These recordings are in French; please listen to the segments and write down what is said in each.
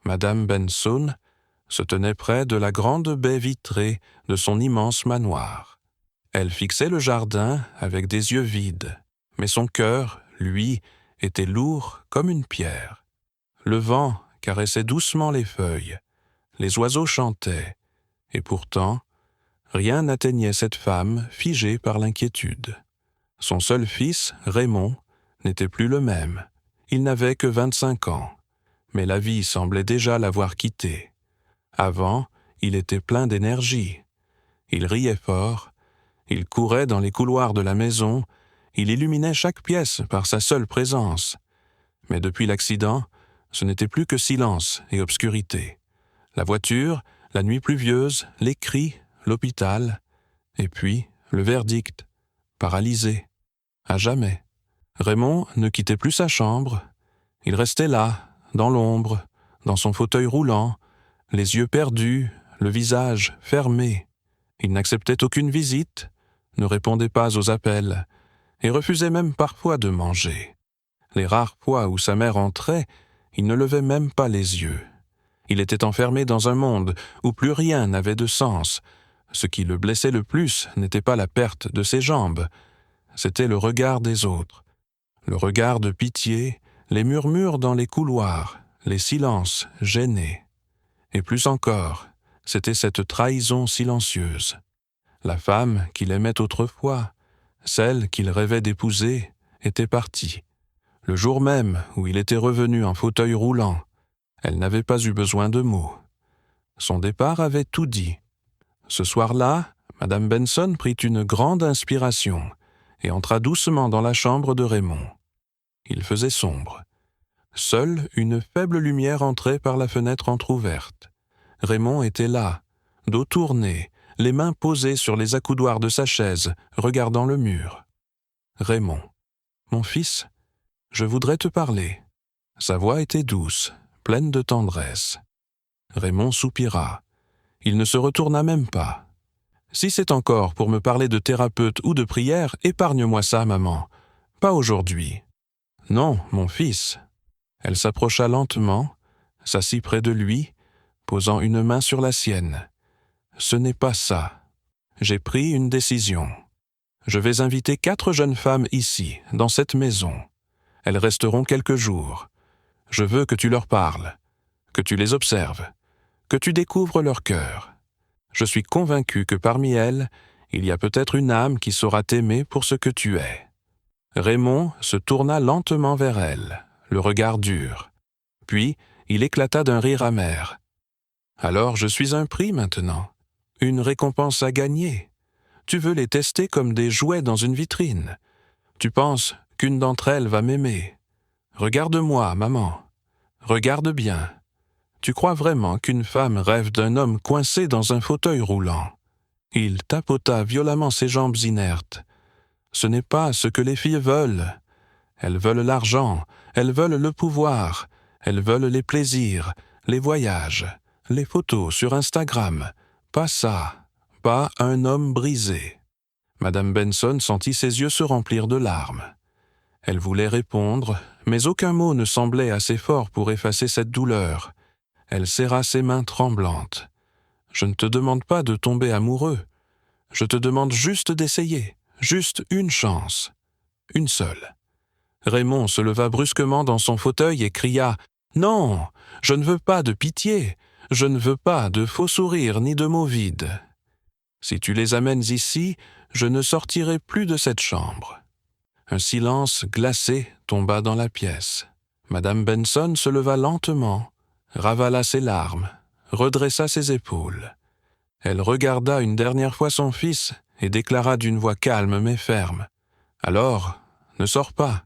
Madame Benson se tenait près de la grande baie vitrée de son immense manoir. Elle fixait le jardin avec des yeux vides, mais son cœur, lui, était lourd comme une pierre. Le vent caressait doucement les feuilles, les oiseaux chantaient, et pourtant, rien n'atteignait cette femme figée par l'inquiétude. Son seul fils, Raymond, n'était plus le même. Il n'avait que 25 ans, mais la vie semblait déjà l'avoir quitté. Avant, il était plein d'énergie. Il riait fort, il courait dans les couloirs de la maison, il illuminait chaque pièce par sa seule présence. Mais depuis l'accident, ce n'était plus que silence et obscurité. La voiture, la nuit pluvieuse, les cris, l'hôpital, et puis le verdict, paralysé, à jamais. Raymond ne quittait plus sa chambre, il restait là, dans l'ombre, dans son fauteuil roulant, les yeux perdus, le visage fermé. Il n'acceptait aucune visite, ne répondait pas aux appels, et refusait même parfois de manger. Les rares fois où sa mère entrait, il ne levait même pas les yeux. Il était enfermé dans un monde où plus rien n'avait de sens. Ce qui le blessait le plus n'était pas la perte de ses jambes, c'était le regard des autres. Le regard de pitié, les murmures dans les couloirs, les silences gênés. Et plus encore, c'était cette trahison silencieuse. La femme qu'il aimait autrefois, celle qu'il rêvait d'épouser, était partie. Le jour même où il était revenu en fauteuil roulant, elle n'avait pas eu besoin de mots. Son départ avait tout dit. Ce soir-là, Madame Benson prit une grande inspiration et entra doucement dans la chambre de Raymond. Il faisait sombre. Seule une faible lumière entrait par la fenêtre entr'ouverte. Raymond était là, dos tourné, les mains posées sur les accoudoirs de sa chaise, regardant le mur. « Raymond, mon fils, je voudrais te parler. » Sa voix était douce, pleine de tendresse. Raymond soupira. Il ne se retourna même pas. « Si c'est encore pour me parler de thérapeute ou de prière, épargne-moi ça, maman. Pas aujourd'hui. »« Non, mon fils. » Elle s'approcha lentement, s'assit près de lui, posant une main sur la sienne. « Ce n'est pas ça. J'ai pris une décision. Je vais inviter 4 jeunes femmes ici, dans cette maison. Elles resteront quelques jours. Je veux que tu leur parles, que tu les observes, que tu découvres leur cœur. Je suis convaincu que parmi elles, il y a peut-être une âme qui saura t'aimer pour ce que tu es. » Raymond se tourna lentement vers elle, le regard dur. Puis, il éclata d'un rire amer. « Alors je suis un prix maintenant, une récompense à gagner. Tu veux les tester comme des jouets dans une vitrine. Tu penses qu'une d'entre elles va m'aimer. Regarde-moi, maman. Regarde bien. Tu crois vraiment qu'une femme rêve d'un homme coincé dans un fauteuil roulant? » Il tapota violemment ses jambes inertes. « Ce n'est pas ce que les filles veulent. Elles veulent l'argent, elles veulent le pouvoir, elles veulent les plaisirs, les voyages, les photos sur Instagram. Pas ça, pas un homme brisé. » Madame Benson sentit ses yeux se remplir de larmes. Elle voulait répondre, mais aucun mot ne semblait assez fort pour effacer cette douleur. Elle serra ses mains tremblantes. « Je ne te demande pas de tomber amoureux. Je te demande juste d'essayer, juste une chance. Une seule. » Raymond se leva brusquement dans son fauteuil et cria « Non, je ne veux pas de pitié, je ne veux pas de faux sourires ni de mots vides. Si tu les amènes ici, je ne sortirai plus de cette chambre. » Un silence glacé tomba dans la pièce. Madame Benson se leva lentement, ravala ses larmes, redressa ses épaules. Elle regarda une dernière fois son fils et déclara d'une voix calme mais ferme « Alors, ne sors pas.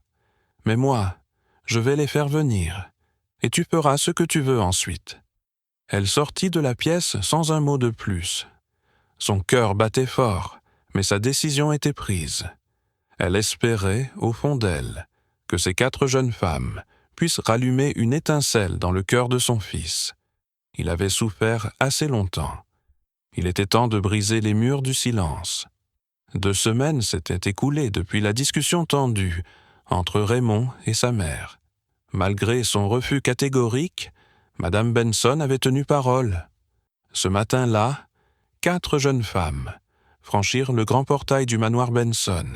Mais moi, je vais les faire venir, et tu feras ce que tu veux ensuite. » Elle sortit de la pièce sans un mot de plus. Son cœur battait fort, mais sa décision était prise. Elle espérait, au fond d'elle, que ces 4 jeunes femmes puissent rallumer une étincelle dans le cœur de son fils. Il avait souffert assez longtemps. Il était temps de briser les murs du silence. 2 semaines s'étaient écoulées depuis la discussion tendue entre Raymond et sa mère. Malgré son refus catégorique, Madame Benson avait tenu parole. Ce matin-là, 4 jeunes femmes franchirent le grand portail du manoir Benson,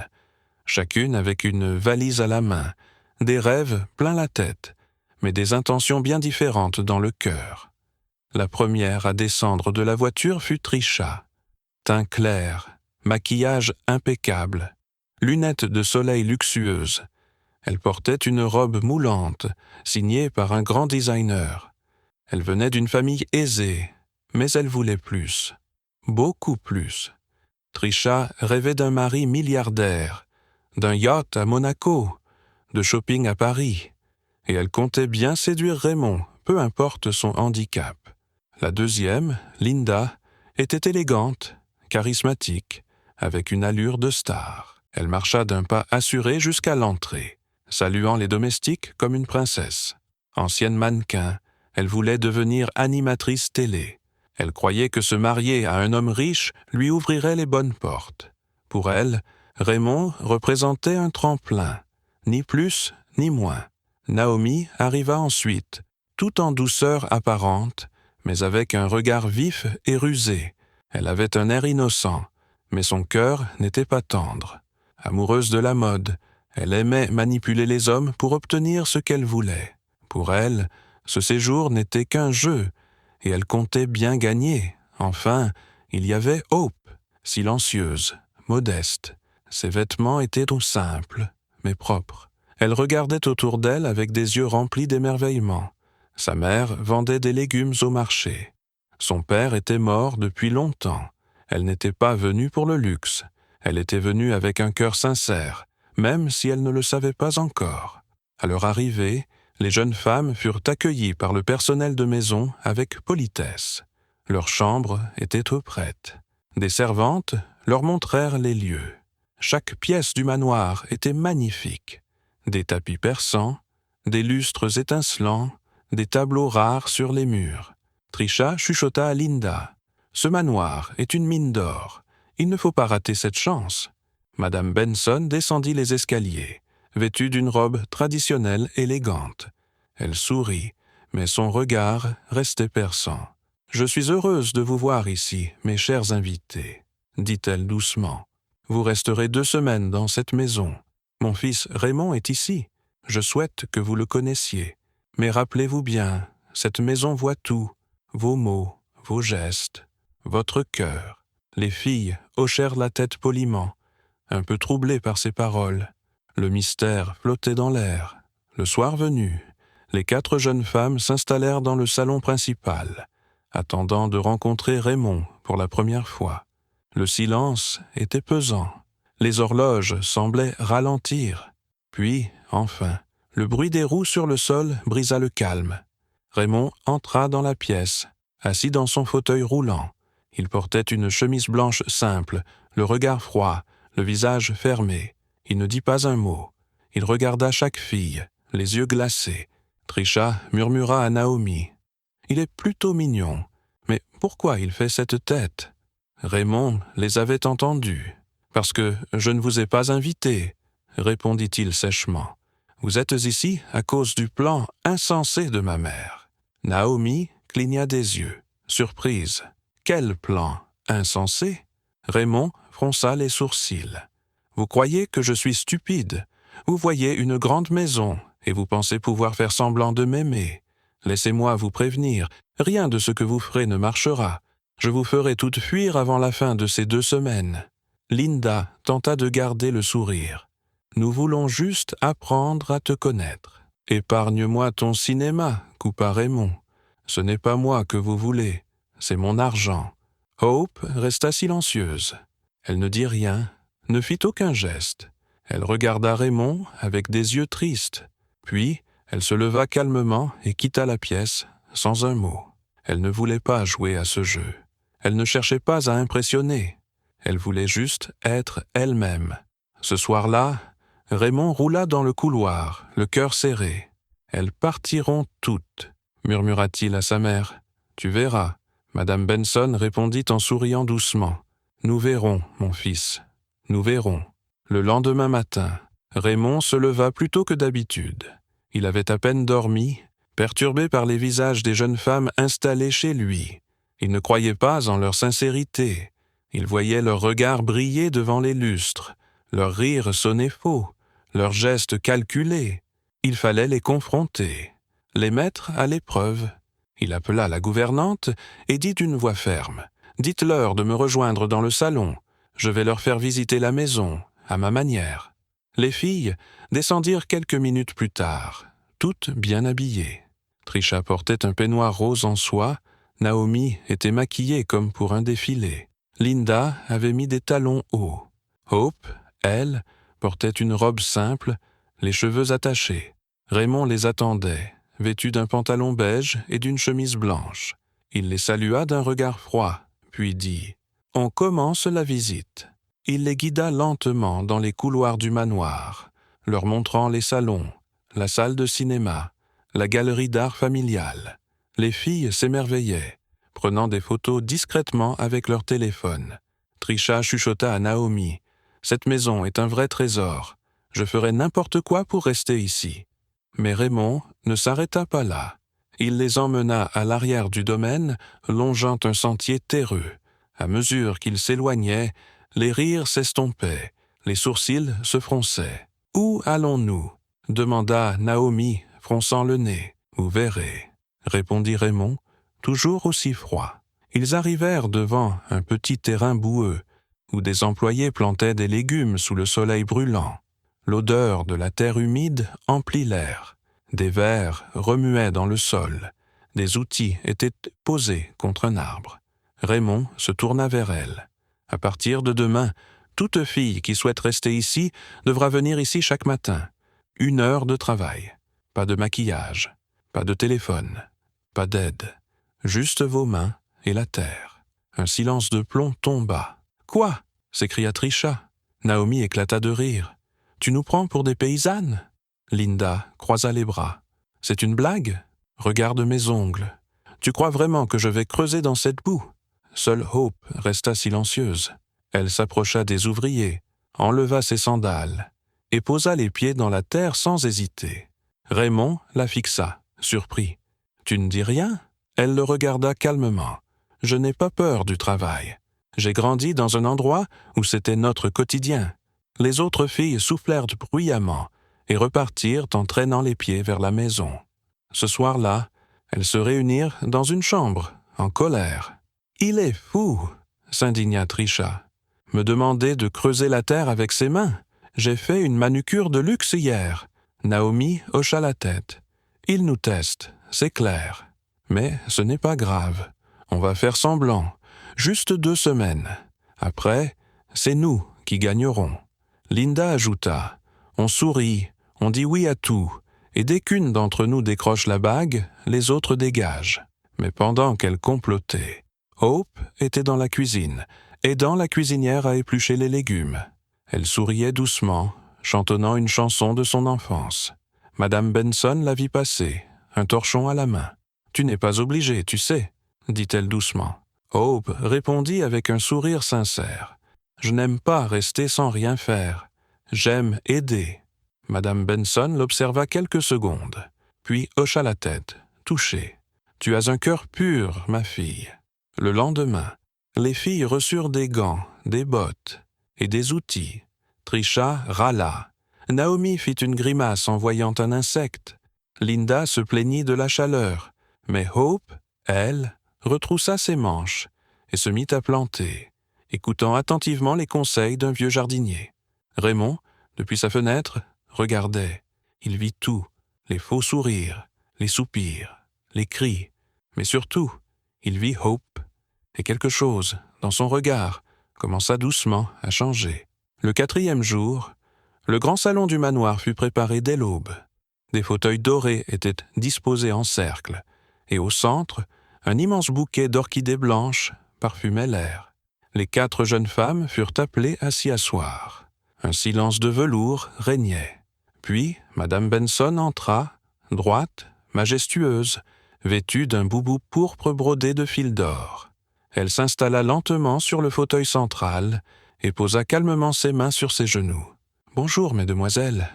chacune avec une valise à la main, des rêves plein la tête, mais des intentions bien différentes dans le cœur. La première à descendre de la voiture fut Trisha. Teint clair, maquillage impeccable, lunettes de soleil luxueuses. Elle portait une robe moulante, signée par un grand designer. Elle venait d'une famille aisée, mais elle voulait plus, beaucoup plus. Trisha rêvait d'un mari milliardaire, d'un yacht à Monaco, de shopping à Paris, et elle comptait bien séduire Raymond, peu importe son handicap. La deuxième, Linda, était élégante, charismatique, avec une allure de star. Elle marcha d'un pas assuré jusqu'à l'entrée, saluant les domestiques comme une princesse. Ancienne mannequin, elle voulait devenir animatrice télé. Elle croyait que se marier à un homme riche lui ouvrirait les bonnes portes. Pour elle, Raymond représentait un tremplin, ni plus ni moins. Naomi arriva ensuite, tout en douceur apparente, mais avec un regard vif et rusé. Elle avait un air innocent, mais son cœur n'était pas tendre. Amoureuse de la mode, elle aimait manipuler les hommes pour obtenir ce qu'elle voulait. Pour elle, ce séjour n'était qu'un jeu, et elle comptait bien gagner. Enfin, il y avait Hope, silencieuse, modeste. Ses vêtements étaient tout simples, mais propres. Elle regardait autour d'elle avec des yeux remplis d'émerveillement. Sa mère vendait des légumes au marché. Son père était mort depuis longtemps. Elle n'était pas venue pour le luxe. Elle était venue avec un cœur sincère, même si elle ne le savait pas encore. À leur arrivée, les jeunes femmes furent accueillies par le personnel de maison avec politesse. Leurs chambres étaient tout prêtes. Des servantes leur montrèrent les lieux. Chaque pièce du manoir était magnifique. Des tapis persans, des lustres étincelants, des tableaux rares sur les murs. Trisha chuchota à Linda. « Ce manoir est une mine d'or. Il ne faut pas rater cette chance. » Madame Benson descendit les escaliers, vêtue d'une robe traditionnelle élégante. Elle sourit, mais son regard restait perçant. « Je suis heureuse de vous voir ici, mes chers invités, » dit-elle doucement. « Vous resterez 2 semaines dans cette maison. Mon fils Raymond est ici. Je souhaite que vous le connaissiez. Mais rappelez-vous bien, cette maison voit tout, vos mots, vos gestes, votre cœur. » Les filles hochèrent la tête poliment, un peu troublées par ces paroles. Le mystère flottait dans l'air. Le soir venu, les 4 jeunes femmes s'installèrent dans le salon principal, attendant de rencontrer Raymond pour la première fois. Le silence était pesant. Les horloges semblaient ralentir. Puis, enfin, le bruit des roues sur le sol brisa le calme. Raymond entra dans la pièce, assis dans son fauteuil roulant. Il portait une chemise blanche simple, le regard froid, le visage fermé. Il ne dit pas un mot. Il regarda chaque fille, les yeux glacés. Trisha murmura à Naomi. « Il est plutôt mignon, mais pourquoi il fait cette tête ?» Raymond les avait entendus. « Parce que je ne vous ai pas invité, » répondit-il sèchement. « Vous êtes ici à cause du plan insensé de ma mère. » Naomi cligna des yeux, surprise. « Quel plan insensé ?» Raymond fronça les sourcils. « Vous croyez que je suis stupide. Vous voyez une grande maison et vous pensez pouvoir faire semblant de m'aimer. Laissez-moi vous prévenir, rien de ce que vous ferez ne marchera. Je vous ferai toutes fuir avant la fin de ces 2 semaines. » Linda tenta de garder le sourire. « Nous voulons juste apprendre à te connaître. »« Épargne-moi ton cinéma, » coupa Raymond. « Ce n'est pas moi que vous voulez, c'est mon argent. » Hope resta silencieuse. Elle ne dit rien, ne fit aucun geste. Elle regarda Raymond avec des yeux tristes. Puis, elle se leva calmement et quitta la pièce, sans un mot. Elle ne voulait pas jouer à ce jeu. Elle ne cherchait pas à impressionner. Elle voulait juste être elle-même. Ce soir-là, Raymond roula dans le couloir, le cœur serré. « Elles partiront toutes, » murmura-t-il à sa mère. « Tu verras. » Madame Benson répondit en souriant doucement. « Nous verrons, mon fils. Nous verrons. » Le lendemain matin, Raymond se leva plus tôt que d'habitude. Il avait à peine dormi, perturbé par les visages des jeunes femmes installées chez lui. Il ne croyait pas en leur sincérité. Il voyait leurs regards briller devant les lustres, leurs rires sonner faux, leurs gestes calculés. Il fallait les confronter, les mettre à l'épreuve. Il appela la gouvernante et dit d'une voix ferme « Dites-leur de me rejoindre dans le salon. Je vais leur faire visiter la maison, à ma manière. » Les filles descendirent quelques minutes plus tard, toutes bien habillées. Trisha portait un peignoir rose en soie, Naomi était maquillée comme pour un défilé. Linda avait mis des talons hauts. Hope, elle, portait une robe simple, les cheveux attachés. Raymond les attendait, vêtu d'un pantalon beige et d'une chemise blanche. Il les salua d'un regard froid, puis dit « On commence la visite ». Il les guida lentement dans les couloirs du manoir, leur montrant les salons, la salle de cinéma, la galerie d'art familiale. Les filles s'émerveillaient, prenant des photos discrètement avec leur téléphone. Trisha chuchota à Naomi « Cette maison est un vrai trésor. Je ferai n'importe quoi pour rester ici. » Mais Raymond ne s'arrêta pas là. Il les emmena à l'arrière du domaine, longeant un sentier terreux. À mesure qu'ils s'éloignaient, les rires s'estompaient, les sourcils se fronçaient. « Où allons-nous » demanda Naomi, fronçant le nez. « Vous verrez » répondit Raymond, toujours aussi froid. Ils arrivèrent devant un petit terrain boueux, où des employés plantaient des légumes sous le soleil brûlant. L'odeur de la terre humide emplit l'air. Des vers remuaient dans le sol. Des outils étaient posés contre un arbre. Raymond se tourna vers elle. « À partir de demain, toute fille qui souhaite rester ici devra venir ici chaque matin. 1 heure de travail. Pas de maquillage, pas de téléphone, pas d'aide. Juste vos mains et la terre. » Un silence de plomb tomba. « Quoi » s'écria Trisha. Naomi éclata de rire. « Tu nous prends pour des paysannes ?» Linda croisa les bras. « C'est une blague ? Regarde mes ongles. Tu crois vraiment que je vais creuser dans cette boue ?» Seule Hope resta silencieuse. Elle s'approcha des ouvriers, enleva ses sandales et posa les pieds dans la terre sans hésiter. Raymond la fixa, surpris. « Tu ne dis rien ?» Elle le regarda calmement. « Je n'ai pas peur du travail. J'ai grandi dans un endroit où c'était notre quotidien. » Les autres filles soufflèrent bruyamment et repartirent en traînant les pieds vers la maison. Ce soir-là, elles se réunirent dans une chambre, en colère. « Il est fou !» s'indigna Trisha. « Me demander de creuser la terre avec ses mains. J'ai fait une manucure de luxe hier. » Naomi hocha la tête. « Il nous teste, c'est clair. Mais ce n'est pas grave. On va faire semblant. Juste 2 semaines. Après, c'est nous qui gagnerons. » Linda ajouta « On sourit, on dit oui à tout, et dès qu'une d'entre nous décroche la bague, les autres dégagent. » Mais pendant qu'elle complotait, Hope était dans la cuisine, aidant la cuisinière à éplucher les légumes. Elle souriait doucement, chantonnant une chanson de son enfance. Madame Benson la vit passer, un torchon à la main. « Tu n'es pas obligé, tu sais, » dit-elle doucement. Hope répondit avec un sourire sincère. « Je n'aime pas rester sans rien faire. J'aime aider. » Madame Benson l'observa quelques secondes, puis hocha la tête, touchée. « Tu as un cœur pur, ma fille. » Le lendemain, les filles reçurent des gants, des bottes et des outils. Trisha râla. Naomi fit une grimace en voyant un insecte. Linda se plaignit de la chaleur, mais Hope, elle, retroussa ses manches et se mit à planter, écoutant attentivement les conseils d'un vieux jardinier. Raymond, depuis sa fenêtre, regardait. Il vit tout, les faux sourires, les soupirs, les cris, mais surtout, il vit Hope, et quelque chose, dans son regard, commença doucement à changer. Le 4e jour, le grand salon du manoir fut préparé dès l'aube. Des fauteuils dorés étaient disposés en cercle, et au centre, un immense bouquet d'orchidées blanches parfumait l'air. Les 4 jeunes femmes furent appelées à s'y asseoir. Un silence de velours régnait. Puis, Madame Benson entra, droite, majestueuse, vêtue d'un boubou pourpre brodé de fils d'or. Elle s'installa lentement sur le fauteuil central et posa calmement ses mains sur ses genoux. « Bonjour, mesdemoiselles, »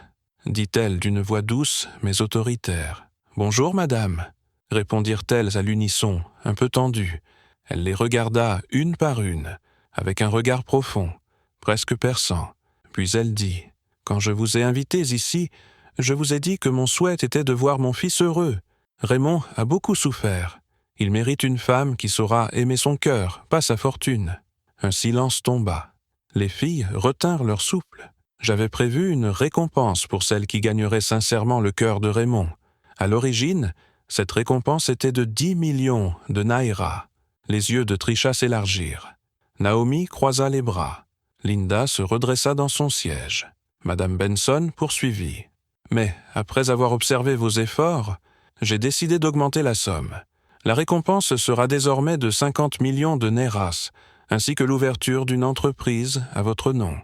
dit-elle d'une voix douce mais autoritaire. « Bonjour, madame », répondirent-elles à l'unisson, un peu tendues. Elle les regarda une par une, avec un regard profond, presque perçant. Puis elle dit « Quand je vous ai invitées ici, je vous ai dit que mon souhait était de voir mon fils heureux. Raymond a beaucoup souffert. Il mérite une femme qui saura aimer son cœur, pas sa fortune. » Un silence tomba. Les filles retinrent leur souffle. J'avais prévu une récompense pour celle qui gagnerait sincèrement le cœur de Raymond. À l'origine, cette récompense était de 10 millions de naira. Les yeux de Trisha s'élargirent. Naomi croisa les bras. Linda se redressa dans son siège. Madame Benson poursuivit. « Mais, après avoir observé vos efforts, j'ai décidé d'augmenter la somme. La récompense sera désormais de 50 millions de nairas, ainsi que l'ouverture d'une entreprise à votre nom. »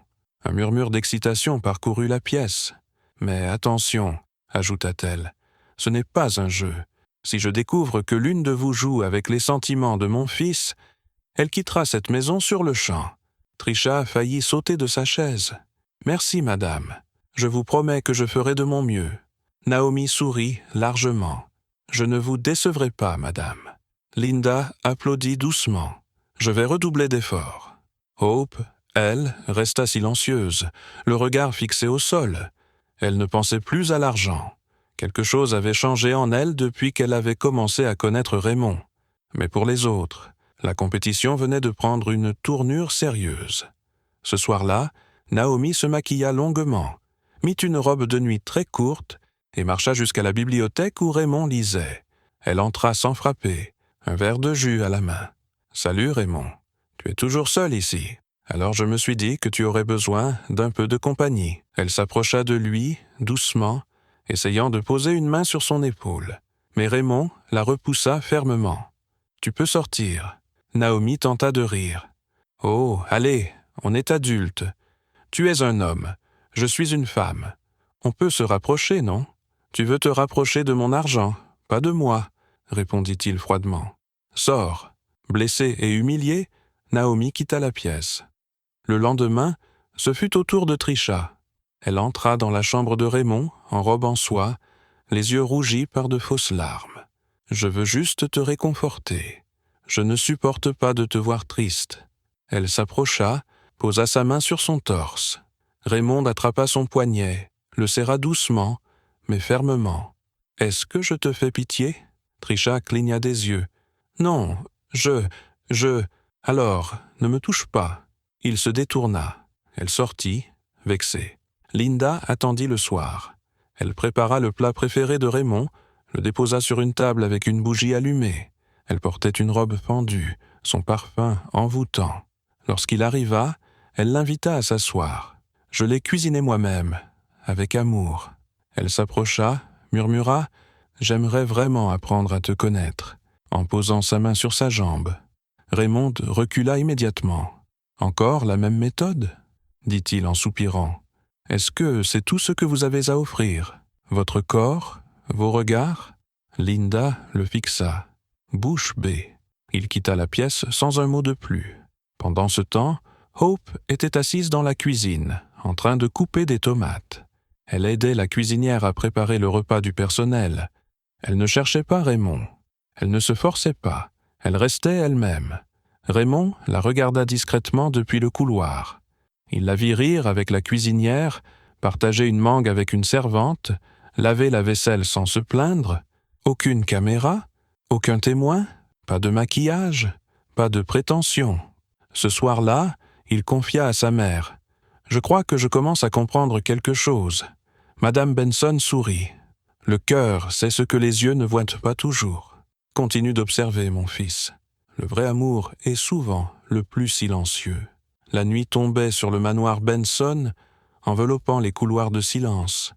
Un murmure d'excitation parcourut la pièce. « Mais attention, » ajouta-t-elle, « ce n'est pas un jeu. Si je découvre que l'une de vous joue avec les sentiments de mon fils, elle quittera cette maison sur le champ. » Trisha faillit sauter de sa chaise. « Merci, madame. Je vous promets que je ferai de mon mieux. » Naomi sourit largement. « Je ne vous décevrai pas, madame. » Linda applaudit doucement. « Je vais redoubler d'efforts. » Hope, elle, resta silencieuse, le regard fixé au sol. Elle ne pensait plus à l'argent. Quelque chose avait changé en elle depuis qu'elle avait commencé à connaître Raymond. Mais pour les autres, la compétition venait de prendre une tournure sérieuse. Ce soir-là, Naomi se maquilla longuement, mit une robe de nuit très courte et marcha jusqu'à la bibliothèque où Raymond lisait. Elle entra sans frapper, un verre de jus à la main. « Salut Raymond, tu es toujours seul ici. Alors je me suis dit que tu aurais besoin d'un peu de compagnie. » Elle s'approcha de lui, doucement, essayant de poser une main sur son épaule. Mais Raymond la repoussa fermement. « Tu peux sortir. » Naomi tenta de rire. « Oh, allez, on est adultes. Tu es un homme, je suis une femme. On peut se rapprocher, non ? Tu veux te rapprocher de mon argent, pas de moi, » répondit-il froidement. « Sors. » Blessée et humiliée, Naomi quitta la pièce. Le lendemain, ce fut au tour de Trisha. Elle entra dans la chambre de Raymond, en robe en soie, les yeux rougis par de fausses larmes. « Je veux juste te réconforter. Je ne supporte pas de te voir triste. » Elle s'approcha, posa sa main sur son torse. Raymond attrapa son poignet, le serra doucement, mais fermement. « Est-ce que je te fais pitié ?» Trisha cligna des yeux. « Non, alors, ne me touche pas. » Il se détourna. Elle sortit, vexée. Linda attendit le soir. Elle prépara le plat préféré de Raymond, le déposa sur une table avec une bougie allumée. Elle portait une robe pendue, son parfum envoûtant. Lorsqu'il arriva, elle l'invita à s'asseoir. « Je l'ai cuisiné moi-même, avec amour. » Elle s'approcha, murmura « J'aimerais vraiment apprendre à te connaître », en posant sa main sur sa jambe. Raymond recula immédiatement. « Encore la même méthode ?» dit-il en soupirant. « Est-ce que c'est tout ce que vous avez à offrir ? Votre corps ? Vos regards ?» Linda le fixa. Bouche bée. Il quitta la pièce sans un mot de plus. Pendant ce temps, Hope était assise dans la cuisine, en train de couper des tomates. Elle aidait la cuisinière à préparer le repas du personnel. Elle ne cherchait pas Raymond. Elle ne se forçait pas. Elle restait elle-même. Raymond la regarda discrètement depuis le couloir. Il la vit rire avec la cuisinière, partager une mangue avec une servante, laver la vaisselle sans se plaindre. Aucune caméra, aucun témoin, pas de maquillage, pas de prétention. Ce soir-là, il confia à sa mère. « Je crois que je commence à comprendre quelque chose. » Madame Benson sourit. « Le cœur sait ce que les yeux ne voient pas toujours. Continue d'observer, mon fils. Le vrai amour est souvent le plus silencieux. » La nuit tombait sur le manoir Benson, enveloppant les couloirs de silence.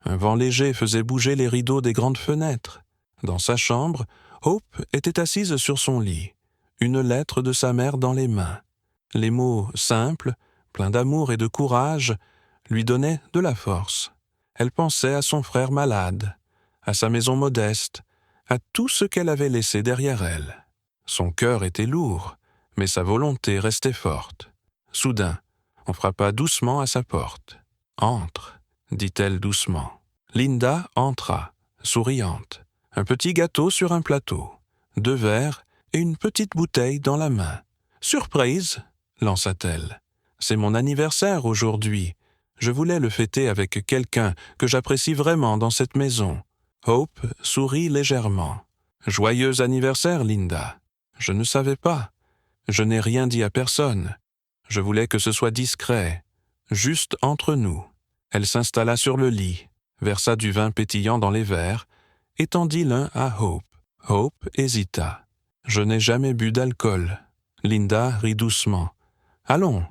Un vent léger faisait bouger les rideaux des grandes fenêtres. Dans sa chambre, Hope était assise sur son lit, une lettre de sa mère dans les mains. Les mots simples, pleins d'amour et de courage, lui donnaient de la force. Elle pensait à son frère malade, à sa maison modeste, à tout ce qu'elle avait laissé derrière elle. Son cœur était lourd, mais sa volonté restait forte. Soudain, on frappa doucement à sa porte. « Entre », dit-elle doucement. Linda entra, souriante. Un petit gâteau sur un plateau, 2 verres et une petite bouteille dans la main. « Surprise !» lança-t-elle. « C'est mon anniversaire aujourd'hui. Je voulais le fêter avec quelqu'un que j'apprécie vraiment dans cette maison. » Hope sourit légèrement. « Joyeux anniversaire, Linda. Je ne savais pas. Je n'ai rien dit à personne. Je voulais que ce soit discret, juste entre nous. » Elle s'installa sur le lit, versa du vin pétillant dans les verres et tendit l'un à Hope. Hope hésita. « Je n'ai jamais bu d'alcool. » Linda rit doucement. « Allons,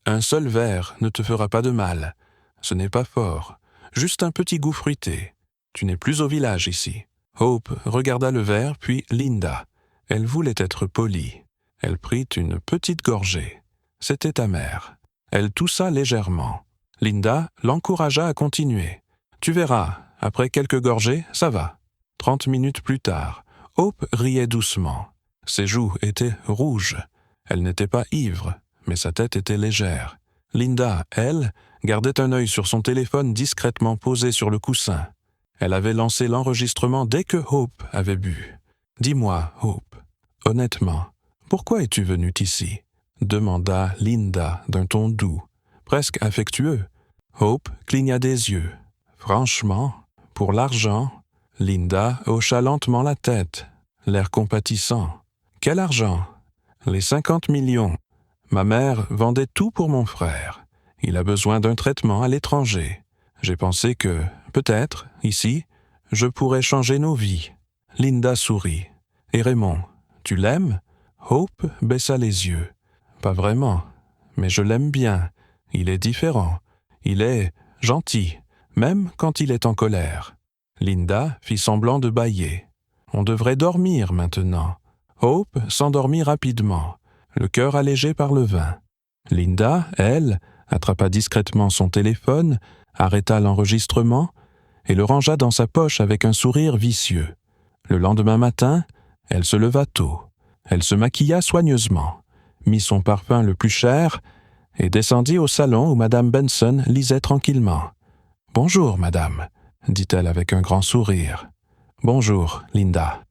un seul verre ne te fera pas de mal. Ce n'est pas fort, juste un petit goût fruité. Tu n'es plus au village ici. » Hope regarda le verre, puis Linda. Elle voulait être polie. Elle prit une petite gorgée. C'était amer. Elle toussa légèrement. Linda l'encouragea à continuer. « Tu verras, après quelques gorgées, ça va. » 30 minutes plus tard, Hope riait doucement. Ses joues étaient rouges. Elle n'était pas ivre, mais sa tête était légère. Linda, elle, gardait un œil sur son téléphone discrètement posé sur le coussin. Elle avait lancé l'enregistrement dès que Hope avait bu. « Dis-moi, Hope, honnêtement, pourquoi es-tu venue ici ?» demanda Linda d'un ton doux, presque affectueux. Hope cligna des yeux. « Franchement, pour l'argent ?» Linda hocha lentement la tête, l'air compatissant. « Quel argent ?»« Les 50 millions. Ma mère vendait tout pour mon frère. Il a besoin d'un traitement à l'étranger. J'ai pensé que, peut-être, ici, je pourrais changer nos vies. » Linda sourit. « Et Raymond, tu l'aimes ?» Hope baissa les yeux. « Pas vraiment, mais je l'aime bien. Il est différent. Il est gentil, même quand il est en colère. » Linda fit semblant de bâiller. « On devrait dormir maintenant. » Hope s'endormit rapidement, le cœur allégé par le vin. Linda, elle, attrapa discrètement son téléphone, arrêta l'enregistrement et le rangea dans sa poche avec un sourire vicieux. Le lendemain matin, elle se leva tôt. Elle se maquilla soigneusement, mit son parfum le plus cher et descendit au salon où Madame Benson lisait tranquillement. « Bonjour, madame, » dit-elle avec un grand sourire. « Bonjour, Linda.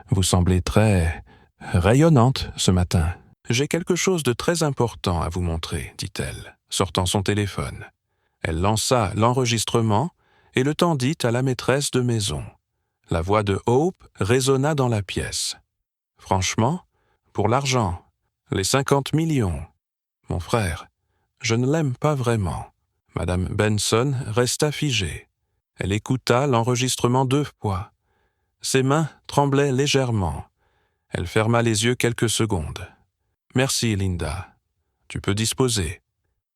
Vous semblez très rayonnante ce matin. »« J'ai quelque chose de très important à vous montrer, » dit-elle, sortant son téléphone. Elle lança l'enregistrement et le tendit à la maîtresse de maison. La voix de Hope résonna dans la pièce. « Franchement, pour l'argent, les 50 millions. Mon frère, je ne l'aime pas vraiment. » Madame Benson resta figée. Elle écouta l'enregistrement 2 fois. Ses mains tremblaient légèrement. Elle ferma les yeux quelques secondes. « Merci, Linda. Tu peux disposer. »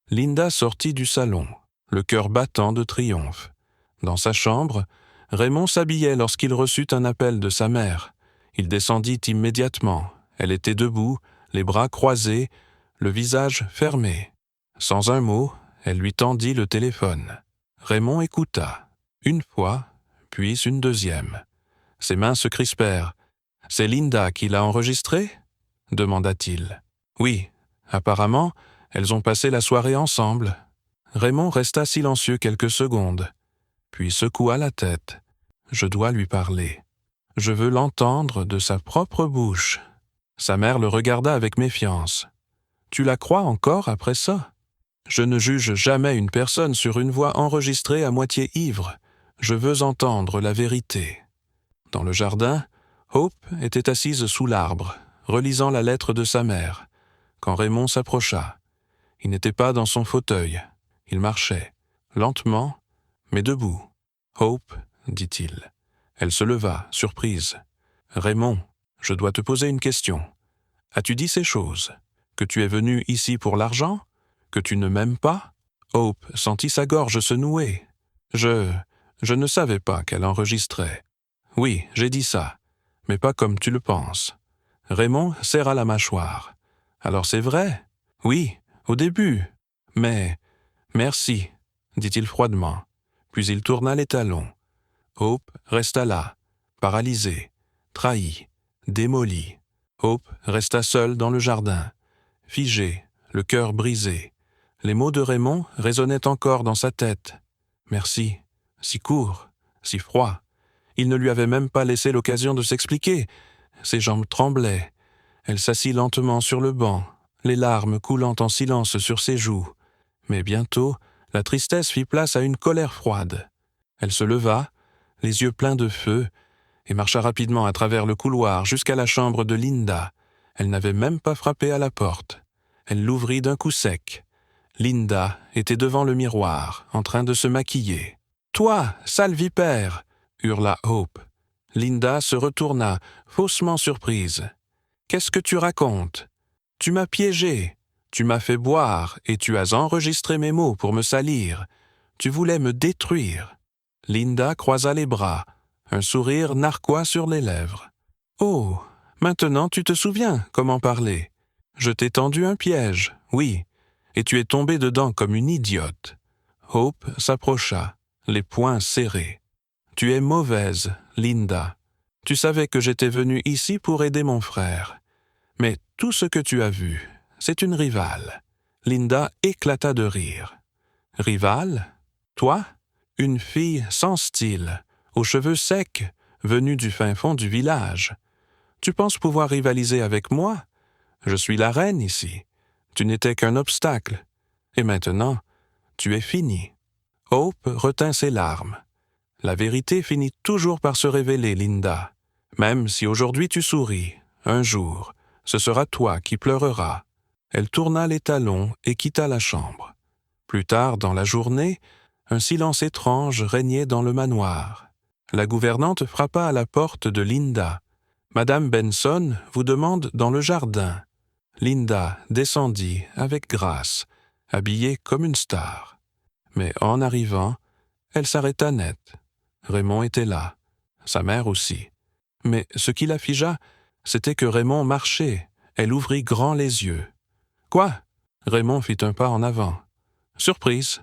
Linda sortit du salon, le cœur battant de triomphe. Dans sa chambre, Raymond s'habillait lorsqu'il reçut un appel de sa mère. Il descendit immédiatement. Elle était debout, les bras croisés, le visage fermé. Sans un mot, elle lui tendit le téléphone. Raymond écouta. Une fois, puis une deuxième. Ses mains se crispèrent. « C'est Linda qui l'a enregistré ?» demanda-t-il. « Oui, apparemment, elles ont passé la soirée ensemble. » Raymond resta silencieux quelques secondes, puis secoua la tête. « Je dois lui parler. Je veux l'entendre de sa propre bouche. » Sa mère le regarda avec méfiance. « Tu la crois encore après ça ? » « Je ne juge jamais une personne sur une voix enregistrée à moitié ivre. Je veux entendre la vérité. » Dans le jardin, Hope était assise sous l'arbre, relisant la lettre de sa mère, quand Raymond s'approcha. Il n'était pas dans son fauteuil. Il marchait, lentement, mais debout. « Hope, » dit-il. Elle se leva, surprise. « Raymond, je dois te poser une question. As-tu dit ces choses? Que tu es venu ici pour l'argent? Que tu ne m'aimes pas ?» Hope sentit sa gorge se nouer. « Je ne savais pas qu'elle enregistrait. » « Oui, j'ai dit ça, mais pas comme tu le penses. » Raymond serra la mâchoire. « Alors c'est vrai? Oui, au début. Mais... merci, » dit-il froidement. Puis il tourna les talons. Hope resta là, paralysée, trahie, démolie. Hope resta seule dans le jardin, figée, le cœur brisé. Les mots de Raymond résonnaient encore dans sa tête. « Merci, si court, si froid. » Il ne lui avait même pas laissé l'occasion de s'expliquer. Ses jambes tremblaient. Elle s'assit lentement sur le banc, les larmes coulant en silence sur ses joues. Mais bientôt, la tristesse fit place à une colère froide. Elle se leva, les yeux pleins de feu, et marcha rapidement à travers le couloir jusqu'à la chambre de Linda. Elle n'avait même pas frappé à la porte. Elle l'ouvrit d'un coup sec. Linda était devant le miroir, en train de se maquiller. « Toi, sale vipère !» hurla Hope. Linda se retourna, faussement surprise. « Qu'est-ce que tu racontes? Tu m'as piégé. Tu m'as fait boire et tu as enregistré mes mots pour me salir. Tu voulais me détruire. » Linda croisa les bras, un sourire narquois sur les lèvres. « Oh, maintenant tu te souviens comment parler. Je t'ai tendu un piège, oui, et tu es tombée dedans comme une idiote. » Hope s'approcha, les poings serrés. « Tu es mauvaise, Linda. Tu savais que j'étais venue ici pour aider mon frère. Mais tout ce que tu as vu, c'est une rivale. » Linda éclata de rire. « Rivale? Toi? Une fille sans style, aux cheveux secs, venue du fin fond du village. Tu penses pouvoir rivaliser avec moi? Je suis la reine ici. Tu n'étais qu'un obstacle. Et maintenant, tu es fini. » Hope retint ses larmes. « La vérité finit toujours par se révéler, Linda. Même si aujourd'hui tu souris, un jour, ce sera toi qui pleureras. » Elle tourna les talons et quitta la chambre. Plus tard dans la journée, un silence étrange régnait dans le manoir. La gouvernante frappa à la porte de Linda. « Madame Benson vous demande dans le jardin. » Linda descendit avec grâce, habillée comme une star. Mais en arrivant, elle s'arrêta net. Raymond était là, sa mère aussi. Mais ce qui la figea, c'était que Raymond marchait. Elle ouvrit grand les yeux. « Quoi ?» Raymond fit un pas en avant. « Surprise !»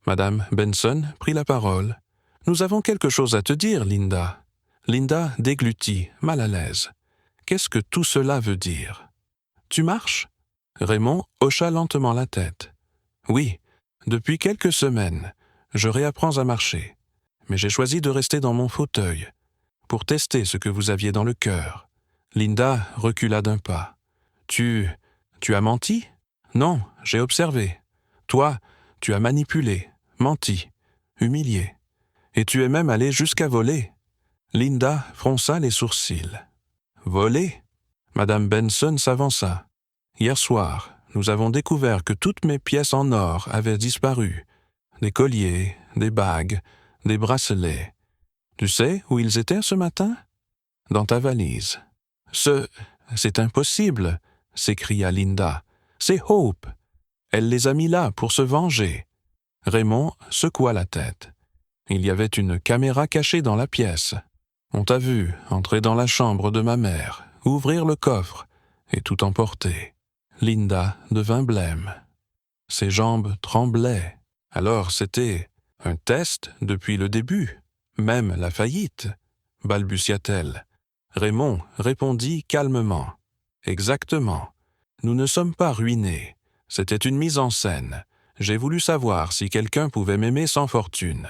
Madame Benson prit la parole. « Nous avons quelque chose à te dire, Linda. » Linda déglutit, mal à l'aise. « Qu'est-ce que tout cela veut dire? »« Tu marches ?» Raymond hocha lentement la tête. « Oui, depuis quelques semaines, je réapprends à marcher. Mais j'ai choisi de rester dans mon fauteuil pour tester ce que vous aviez dans le cœur. » Linda recula d'un pas. « Tu as menti? » ?»« Non, j'ai observé. Toi, tu as manipulé, menti, humilié. Et tu es même allé jusqu'à voler. » Linda fronça les sourcils. « Voler ?» Madame Benson s'avança. « Hier soir, nous avons découvert que toutes mes pièces en or avaient disparu. Des colliers, des bagues, des bracelets. Tu sais où ils étaient ce matin? Dans ta valise. »« C'est impossible !» s'écria Linda. « C'est Hope. Elle les a mis là pour se venger. » Raymond secoua la tête. « Il y avait une caméra cachée dans la pièce. On t'a vu entrer dans la chambre de ma mère, ouvrir le coffre et tout emporter. » Linda devint blême. Ses jambes tremblaient. Alors c'était un test depuis le début, même la faillite, balbutia-t-elle. Raymond répondit calmement. « Exactement. Nous ne sommes pas ruinés. C'était une mise en scène. J'ai voulu savoir si quelqu'un pouvait m'aimer sans fortune. »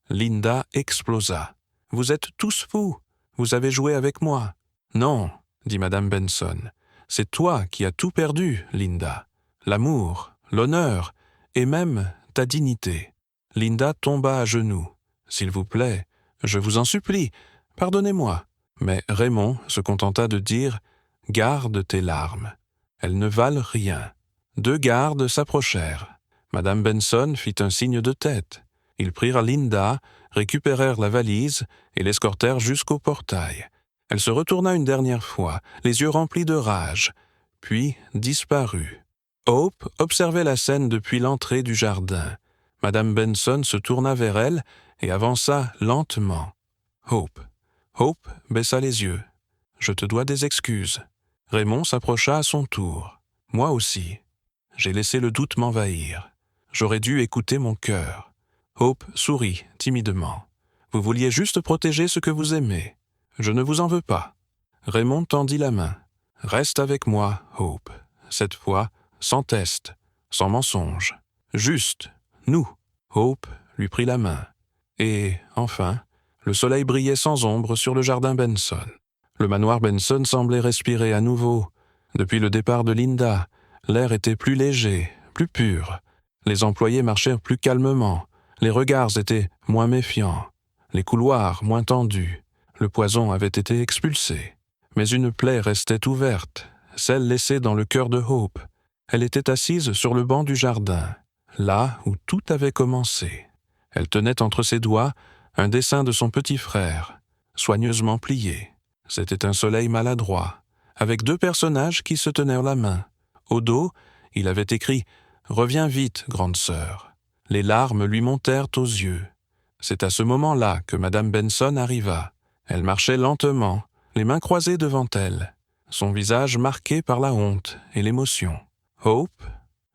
Linda explosa. « Vous êtes tous fous. Vous avez joué avec moi. »« Non, » dit Madame Benson. « C'est toi qui as tout perdu, Linda. L'amour, l'honneur et même ta dignité. » Linda tomba à genoux. « S'il vous plaît, je vous en supplie, pardonnez-moi. » Mais Raymond se contenta de dire « Garde tes larmes. Elles ne valent rien. » Deux gardes s'approchèrent. Madame Benson fit un signe de tête. Ils prirent Linda, récupérèrent la valise et l'escortèrent jusqu'au portail. Elle se retourna une dernière fois, les yeux remplis de rage, puis disparut. Hope observait la scène depuis l'entrée du jardin. Madame Benson se tourna vers elle et avança lentement. Hope baissa les yeux. « Je te dois des excuses. » Raymond s'approcha à son tour. « Moi aussi. J'ai laissé le doute m'envahir. J'aurais dû écouter mon cœur. » Hope sourit timidement. « Vous vouliez juste protéger ce que vous aimez. Je ne vous en veux pas. » Raymond tendit la main. « Reste avec moi, Hope. Cette fois, sans test, sans mensonge. Juste, nous. » Hope lui prit la main. « Et, enfin, Le soleil brillait sans ombre sur le jardin Benson. Le manoir Benson semblait respirer à nouveau. Depuis le départ de Linda, l'air était plus léger, plus pur. Les employés marchèrent plus calmement. Les regards étaient moins méfiants. Les couloirs moins tendus. Le poison avait été expulsé. Mais une plaie restait ouverte, celle laissée dans le cœur de Hope. Elle était assise sur le banc du jardin, là où tout avait commencé. Elle tenait entre ses doigts un dessin de son petit frère, soigneusement plié. C'était un soleil maladroit, avec 2 personnages qui se tenaient la main. Au dos, il avait écrit « Reviens vite, grande sœur ». Les larmes lui montèrent aux yeux. C'est à ce moment-là que Madame Benson arriva. Elle marchait lentement, les mains croisées devant elle, son visage marqué par la honte et l'émotion. « Hope »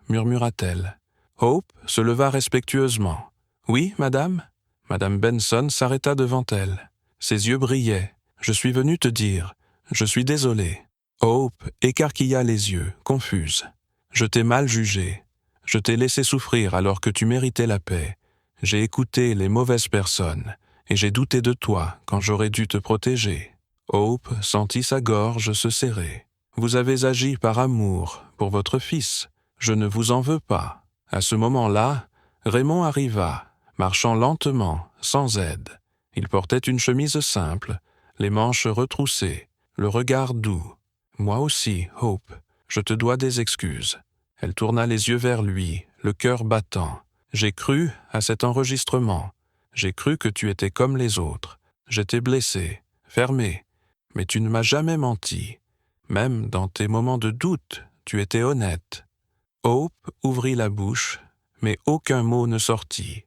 murmura-t-elle. Hope se leva respectueusement. « Oui, madame ?» Madame Benson s'arrêta devant elle. Ses yeux brillaient. « Je suis venue te dire. Je suis désolée. » Hope écarquilla les yeux, confuse. « Je t'ai mal jugée. Je t'ai laissé souffrir alors que tu méritais la paix. J'ai écouté les mauvaises personnes, et j'ai douté de toi quand j'aurais dû te protéger. » Hope sentit sa gorge se serrer. « Vous avez agi par amour pour votre fils. Je ne vous en veux pas. » À ce moment-là, Raymond arriva, marchant lentement, sans aide. Il portait une chemise simple, les manches retroussées, le regard doux. « Moi aussi, Hope, je te dois des excuses. » Elle tourna les yeux vers lui, le cœur battant. « J'ai cru à cet enregistrement. J'ai cru que tu étais comme les autres. J'étais blessé, fermé, mais tu ne m'as jamais menti. Même dans tes moments de doute, tu étais honnête. » Hope ouvrit la bouche, mais aucun mot ne sortit.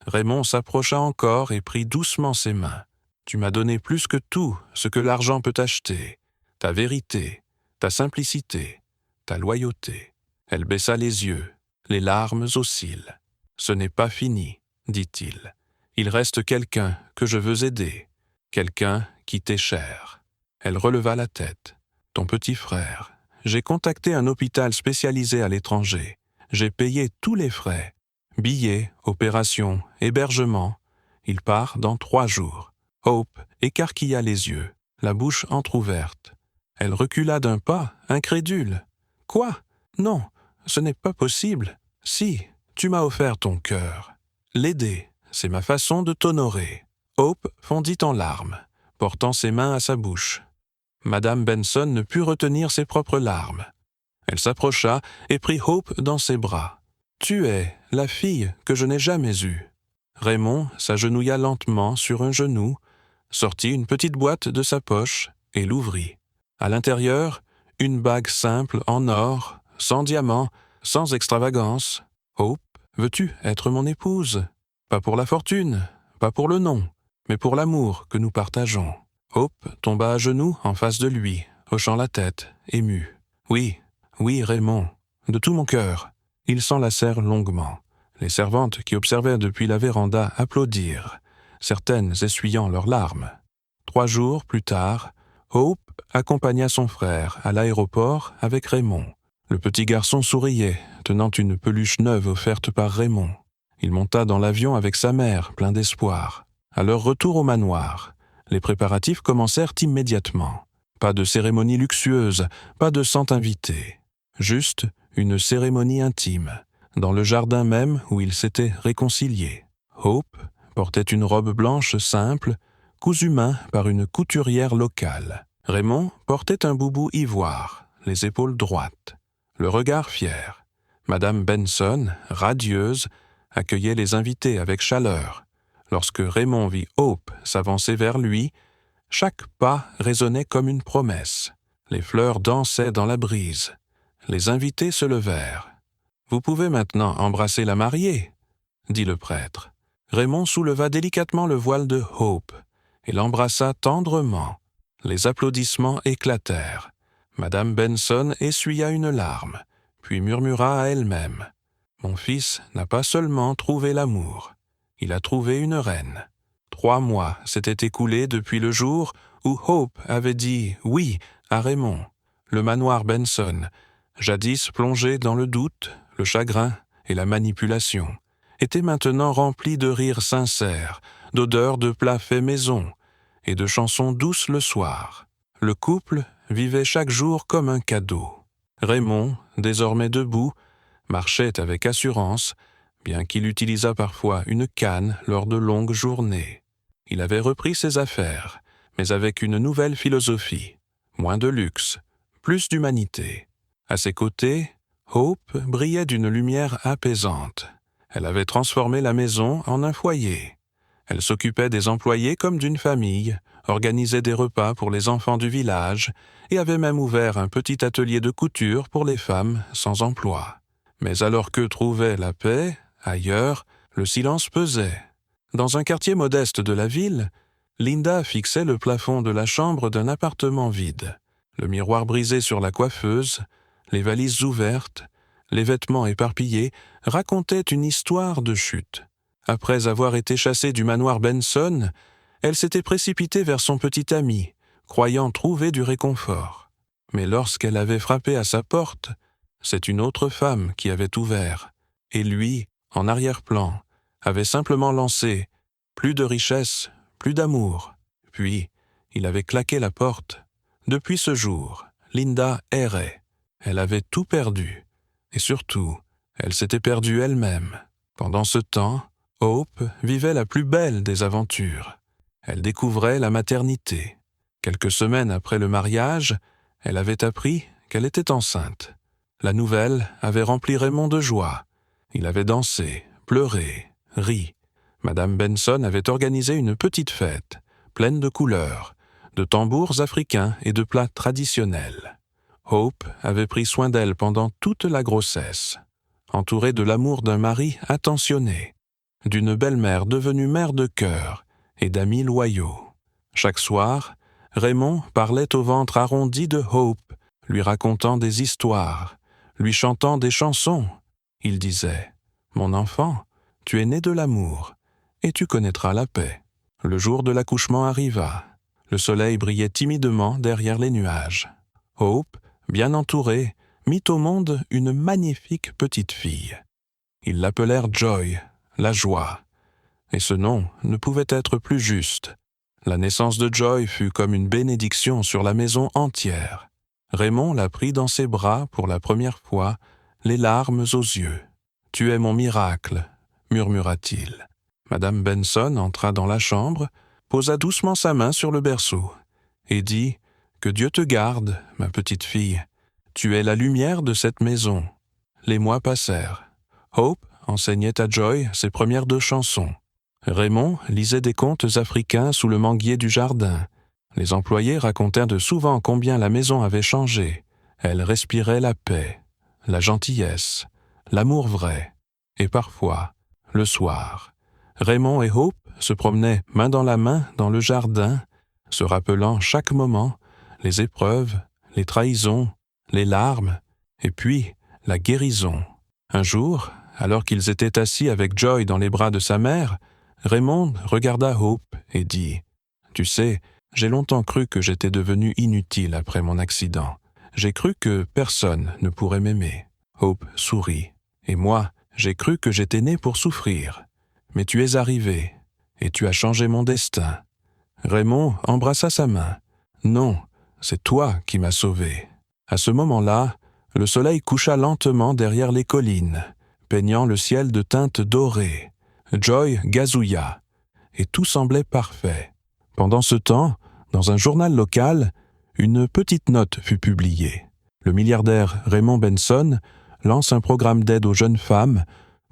Raymond s'approcha encore et prit doucement ses mains. « Tu m'as donné plus que tout ce que l'argent peut acheter. Ta vérité, ta simplicité, ta loyauté. » Elle baissa les yeux. Les larmes oscillent. « Ce n'est pas fini, dit-il. Il reste quelqu'un que je veux aider, quelqu'un qui t'est cher. » Elle releva la tête. « Ton petit frère. J'ai contacté un hôpital spécialisé à l'étranger. J'ai payé tous les frais. Billets, opérations, hébergement. Il part dans 3 jours. » Hope écarquilla les yeux, la bouche entr'ouverte. Elle recula d'un pas, incrédule. « Quoi? Non, ce n'est pas possible. Si, tu m'as offert ton cœur. L'aider, c'est ma façon de t'honorer. » Hope fondit en larmes, portant ses mains à sa bouche. Madame Benson ne put retenir ses propres larmes. Elle s'approcha et prit Hope dans ses bras. « Tu es la fille que je n'ai jamais eue. » Raymond s'agenouilla lentement sur un genou, sortit une petite boîte de sa poche et l'ouvrit. À l'intérieur, une bague simple en or, sans diamant, sans extravagance. « Hope, veux-tu être mon épouse? Pas pour la fortune, pas pour le nom, mais pour l'amour que nous partageons. » Hope tomba à genoux en face de lui, hochant la tête, ému. « Oui, oui, Raymond, de tout mon cœur. » Ils s'enlacèrent longuement. Les servantes qui observaient depuis la véranda applaudirent, certaines essuyant leurs larmes. 3 jours plus tard, Hope accompagna son frère à l'aéroport avec Raymond. Le petit garçon souriait, tenant une peluche neuve offerte par Raymond. Il monta dans l'avion avec sa mère, plein d'espoir. À leur retour au manoir, les préparatifs commencèrent immédiatement. Pas de cérémonie luxueuse, pas de 100 invités. Juste une cérémonie intime, dans le jardin même où ils s'étaient réconciliés. Hope portait une robe blanche simple, cousue main par une couturière locale. Raymond portait un boubou ivoire, les épaules droites, le regard fier. Madame Benson, radieuse, accueillait les invités avec chaleur. Lorsque Raymond vit Hope s'avancer vers lui, chaque pas résonnait comme une promesse. Les fleurs dansaient dans la brise. Les invités se levèrent. « Vous pouvez maintenant embrasser la mariée, » dit le prêtre. Raymond souleva délicatement le voile de Hope et l'embrassa tendrement. Les applaudissements éclatèrent. Madame Benson essuya une larme, puis murmura à elle-même. « Mon fils n'a pas seulement trouvé l'amour, il a trouvé une reine. » 3 mois s'étaient écoulés depuis le jour où Hope avait dit « oui » à Raymond. Le manoir Benson, jadis plongé dans le doute, le chagrin et la manipulation, était maintenant remplie de rires sincères, d'odeurs de plats faits maison et de chansons douces le soir. Le couple vivait chaque jour comme un cadeau. Raymond, désormais debout, marchait avec assurance, bien qu'il utilisât parfois une canne lors de longues journées. Il avait repris ses affaires, mais avec une nouvelle philosophie. Moins de luxe, plus d'humanité. À ses côtés, Hope brillait d'une lumière apaisante. Elle avait transformé la maison en un foyer. Elle s'occupait des employés comme d'une famille, organisait des repas pour les enfants du village et avait même ouvert un petit atelier de couture pour les femmes sans emploi. Mais alors qu'eux trouvaient la paix, ailleurs, le silence pesait. Dans un quartier modeste de la ville, Linda fixait le plafond de la chambre d'un appartement vide. Le miroir brisé sur la coiffeuse, les valises ouvertes, les vêtements éparpillés racontaient une histoire de chute. Après avoir été chassée du manoir Benson, elle s'était précipitée vers son petit ami, croyant trouver du réconfort. Mais lorsqu'elle avait frappé à sa porte, c'est une autre femme qui avait ouvert, et lui, en arrière-plan, avait simplement lancé « plus de richesse, plus d'amour ». Puis, il avait claqué la porte. Depuis ce jour, Linda errait. Elle avait tout perdu. Et surtout, elle s'était perdue elle-même. Pendant ce temps, Hope vivait la plus belle des aventures. Elle découvrait la maternité. Quelques semaines après le mariage, elle avait appris qu'elle était enceinte. La nouvelle avait rempli Raymond de joie. Il avait dansé, pleuré, ri. Madame Benson avait organisé une petite fête, pleine de couleurs, de tambours africains et de plats traditionnels. Hope avait pris soin d'elle pendant toute la grossesse, entourée de l'amour d'un mari attentionné, d'une belle-mère devenue mère de cœur et d'amis loyaux. Chaque soir, Raymond parlait au ventre arrondi de Hope, lui racontant des histoires, lui chantant des chansons. Il disait « Mon enfant, tu es né de l'amour, et tu connaîtras la paix. » Le jour de l'accouchement arriva. Le soleil brillait timidement derrière les nuages. Hope, bien entourée, mit au monde une magnifique petite fille. Ils l'appelèrent Joy, la joie. Et ce nom ne pouvait être plus juste. La naissance de Joy fut comme une bénédiction sur la maison entière. Raymond la prit dans ses bras pour la première fois, les larmes aux yeux. « Tu es mon miracle », murmura-t-il. Madame Benson entra dans la chambre, posa doucement sa main sur le berceau et dit « Que Dieu te garde, ma petite fille. Tu es la lumière de cette maison. » Les mois passèrent. Hope enseignait à Joy ses premières 2 chansons. Raymond lisait des contes africains sous le manguier du jardin. Les employés racontèrent de souvent combien la maison avait changé. Elle respirait la paix, la gentillesse, l'amour vrai. Et parfois, le soir, Raymond et Hope se promenaient main dans la main dans le jardin, se rappelant chaque moment les épreuves, les trahisons, les larmes, et puis la guérison. Un jour, alors qu'ils étaient assis avec Joy dans les bras de sa mère, Raymond regarda Hope et dit « Tu sais, j'ai longtemps cru que j'étais devenu inutile après mon accident. J'ai cru que personne ne pourrait m'aimer. » Hope sourit. « Et moi, j'ai cru que j'étais né pour souffrir. Mais tu es arrivé, et tu as changé mon destin. » Raymond embrassa sa main. « Non, c'est toi qui m'as sauvé. » À ce moment-là, le soleil coucha lentement derrière les collines, peignant le ciel de teintes dorées. Joy gazouilla, et tout semblait parfait. Pendant ce temps, dans un journal local, une petite note fut publiée. Le milliardaire Raymond Benson lance un programme d'aide aux jeunes femmes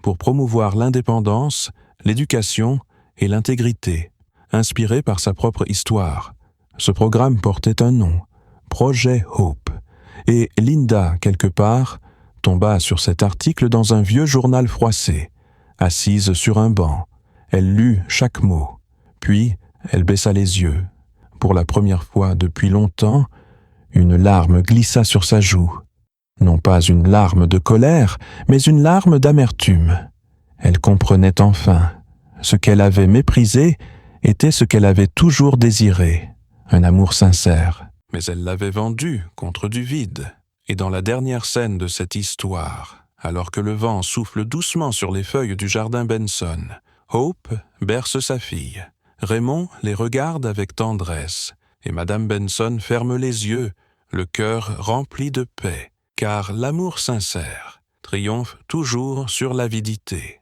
pour promouvoir l'indépendance, l'éducation et l'intégrité, inspiré par sa propre histoire. Ce programme portait un nom, Projet Hope, et Linda, quelque part, tomba sur cet article dans un vieux journal froissé. Assise sur un banc, elle lut chaque mot, puis elle baissa les yeux. Pour la première fois depuis longtemps, une larme glissa sur sa joue. Non pas une larme de colère, mais une larme d'amertume. Elle comprenait enfin. Ce qu'elle avait méprisé était ce qu'elle avait toujours désiré, un amour sincère. Mais elle l'avait vendu contre du vide. Et dans la dernière scène de cette histoire, alors que le vent souffle doucement sur les feuilles du jardin Benson, Hope berce sa fille. Raymond les regarde avec tendresse, et Madame Benson ferme les yeux, le cœur rempli de paix, car l'amour sincère triomphe toujours sur l'avidité.